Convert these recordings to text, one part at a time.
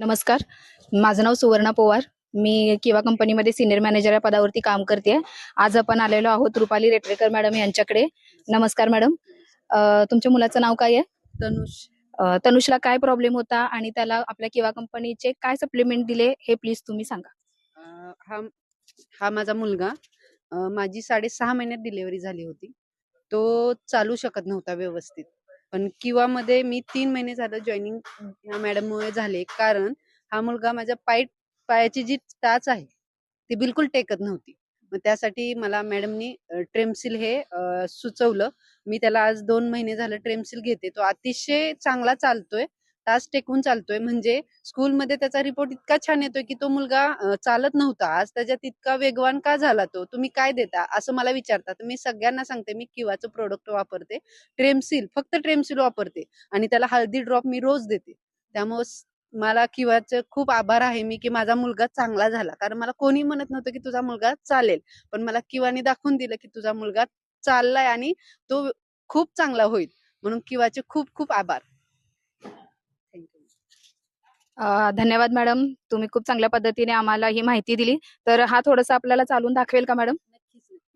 नमस्कार. माझं नाव सुवर्णा पोवार. मी किवा कंपनीमध्ये सिनियर मॅनेजर या पदावरती काम करते. आज आपण आलेलो आहोत रुपाली रेटरेकर मॅडम यांच्याकडे. नमस्कार मॅडम. तुमच्या मुलाचं नाव काय आहे? तनुष. तनुषला काय प्रॉब्लेम होता आणि त्याला आपल्या किवा कंपनीचे काय सप्लिमेंट दिले हे प्लीज तुम्ही सांगा. हा हा माझा मुलगा. माझी 6.5 महिन्यात डिलिव्हरी झाली होती. तो चालू शकत नव्हता व्यवस्थित. पण किवा मध्ये मी 3 महिने झालं जॉईनिंग ह्या मॅडममुळे झाले. कारण हा मुलगा माझ्या पायाची जी टाच आहे ती बिलकुल टेकत नव्हती. मग त्यासाठी मला मॅडमनी ट्रेमसिल हे सुचवलं. मी त्याला आज 2 महिने झालं ट्रेमसिल घेते. तो अतिशय चांगला चालतोय, टाच टेकून चालतोय. म्हणजे स्कूलमध्ये त्याचा रिपोर्ट इतका छान येतोय की तो मुलगा चालत नव्हता, आज त्याच्यात इतका वेगवान का झाला? तो तुम्ही काय देता असं मला विचारतात. मी सगळ्यांना सांगते मी किवाचं प्रोडक्ट वापरते, ट्रेमसिल, फक्त ट्रेमसिल वापरते आणि त्याला हळदी ड्रॉप मी रोज देते. त्यामुळे मला किवाचं खूप आभार आहे मी की माझा मुलगा चांगला झाला. कारण मला कोणी म्हणत नव्हतं की तुझा मुलगा चालेल, पण मला किवाने दाखवून दिलं की तुझा मुलगा चाललाय आणि तो खूप चांगला होईल. म्हणून किवाचे खूप खूप आभार. धन्यवाद मॅडम. तुम्ही खूप चांगल्या पद्धतीने आम्हाला ही माहिती दिली. तर हा थोडंसं आपल्याला चालून दाखवेल का मॅडम?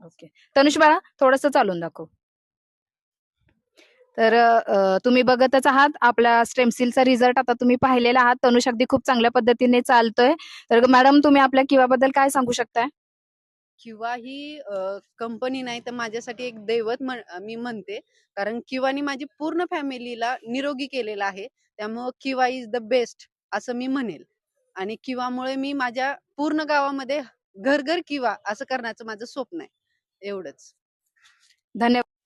ओके. तनुष बाळा, थोडंसं चालून दाखव. तर तुम्ही बघतच आहात आपल्या स्टेमसिलचा रिझल्ट आता तुम्ही पाहिलेला आहात. तनुष अगदी खूप चांगल्या पद्धतीने चालतोय. तर मॅडम तुम्ही आपल्या किवाबद्दल काय सांगू शकताय? किवा ही कंपनी नाही तर माझ्यासाठी एक दैवत मी म्हणते. कारण किवानी माझी पूर्ण फॅमिलीला निरोगी केलेला आहे. त्यामुळं किवा इज द बेस्ट असं मी म्हणेल. आणि किवामुळे मी माझ्या पूर्ण गावामध्ये घर घर किवा असं करण्याचं माझं स्वप्न आहे. एवढंच. धन्यवाद.